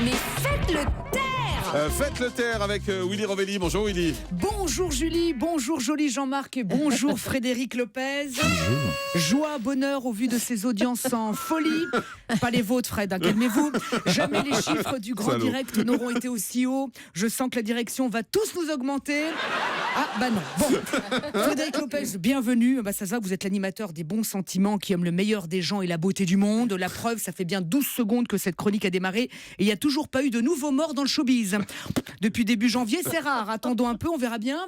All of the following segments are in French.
Mais faites le taire. Faites le taire avec Willy Rovelli. Bonjour Willy. Bonjour Julie, bonjour joli Jean-Marc et bonjour Frédéric Lopez. Bonjour. Joie, bonheur au vu de ces audiences en folie. Pas les vôtres Fred, hein, calmez-vous. Jamais les chiffres du grand direct n'auront été aussi hauts. Je sens que la direction va tous nous augmenter. Ah bah non. Bon, Frédéric Lopez, bienvenue. Bah, ça se voit, vous êtes l'animateur des bons sentiments qui aime le meilleur des gens et la beauté du monde. La preuve, ça fait bien 12 secondes que cette chronique a démarré et il n'y a toujours pas eu de nouveaux morts dans le showbiz. Depuis début janvier, c'est rare. Attendons un peu, on verra bien.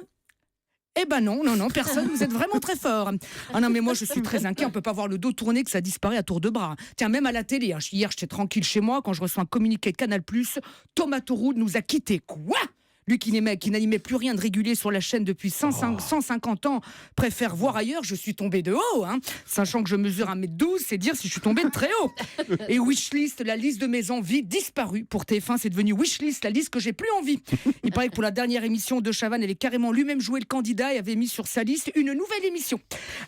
Eh ben non, personne, vous êtes vraiment très fort. Ah non, mais moi je suis très inquiet, on peut pas voir le dos tourné que ça disparaît à tour de bras. Tiens, même à la télé, hier j'étais tranquille chez moi, quand je reçois un communiqué de Canal+, Thomas Tauroud nous a quittés. Quoi ? Lui qui n'animait plus rien de régulier sur la chaîne depuis 150 ans, préfère voir ailleurs, je suis tombé de haut. Sachant que je mesure 1m12, c'est dire si je suis tombé de très haut. Et Wishlist, la liste de mes envies, disparue. Pour TF1, c'est devenu Wishlist, la liste que j'ai plus envie. Il paraît que pour la dernière émission, De Chavannes avait carrément lui-même joué le candidat et avait mis sur sa liste une nouvelle émission.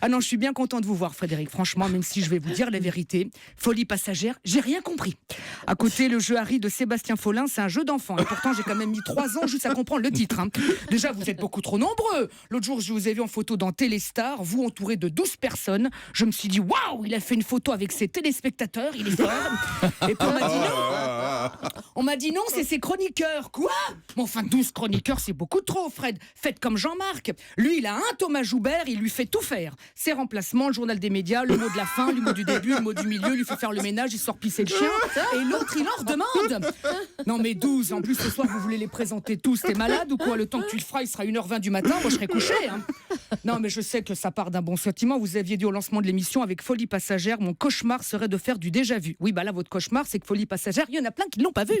Ah non, je suis bien content de vous voir, Frédéric. Franchement, même si je vais vous dire la vérité, Folie passagère, j'ai rien compris. À côté, le jeu Harry de Sébastien Follin, c'est un jeu d'enfant. Et pourtant, j'ai quand même mis 3 ans juste à comprendre le titre. Déjà, vous êtes beaucoup trop nombreux. L'autre jour, je vous ai vu en photo dans Téléstar, vous entouré de 12 personnes. Je me suis dit, waouh, il a fait une photo avec ses téléspectateurs, il est fort. Et puis on m'a dit non, c'est ses chroniqueurs. Quoi ? Bon, enfin, 12 chroniqueurs, c'est beaucoup trop, Fred. Faites comme Jean-Marc. Lui, il a un Thomas Joubert, il lui fait tout faire. Ses remplacements, le journal des médias, le mot de la fin, le mot du début, le mot du milieu, il lui fait faire le ménage, il sort pisser le chien. Et l'autre, il leur demande. Non, mais 12, en plus, ce soir, vous voulez les présenter tous. T'es malade ou quoi ? Le temps que tu le feras, il sera 1h20 du matin, moi je serai couché. Non, mais je sais que ça part d'un bon sentiment. Vous aviez dit au lancement de l'émission, avec Folie passagère, mon cauchemar serait de faire du déjà-vu. Oui, bah là, votre cauchemar, c'est que Folie passagère, il y en a plein qui ne l'ont pas vu.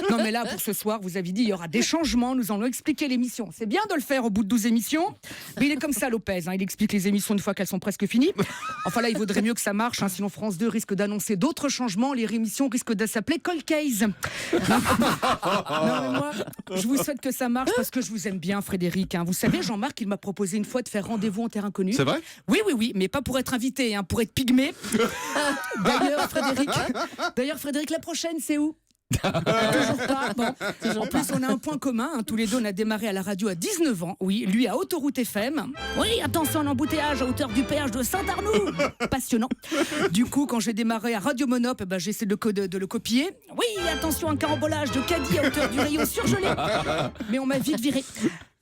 Non, mais là, pour ce soir, vous avez dit, il y aura des changements, nous allons expliquer l'émission. C'est bien de le faire au bout de 12 émissions, mais il est comme ça, Lopez, il explique les émissions une fois qu'elles sont presque finies. Enfin là, il vaudrait mieux que ça marche, sinon France 2 risque d'annoncer d'autres changements, les réémissions risquent de s'appeler Cold Case. Non, mais moi, je vous souhaite que ça marche parce que je vous aime bien, Frédéric. Vous savez, Jean-Marc, il m'a proposé une fois de faire rendez-vous en terrain connu. C'est vrai ? Oui, mais pas pour être invité, pour être pygmé. D'ailleurs, Frédéric, la prochaine, c'est où ? Toujours pas. Bon. En plus, on a un point commun. Tous les deux, on a démarré à la radio à 19 ans. Oui, lui à Autoroute FM. Oui, attention à l'embouteillage à hauteur du péage de Saint-Arnoux. Passionnant. Du coup, quand j'ai démarré à Radio Monop, j'essaie de le copier. Oui, attention à un carambolage de caddie à hauteur du rayon surgelé. Mais on m'a vite viré.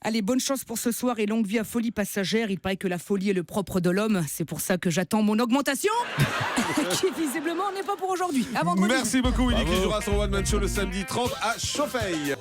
Allez, bonne chance pour ce soir et longue vie à Folie passagère. Il paraît que la folie est le propre de l'homme. C'est pour ça que j'attends mon augmentation, qui visiblement n'est pas pour aujourd'hui. À vendredi. Merci beaucoup Willy, qui jouera son One Man Show le samedi 30 à Chauffaille.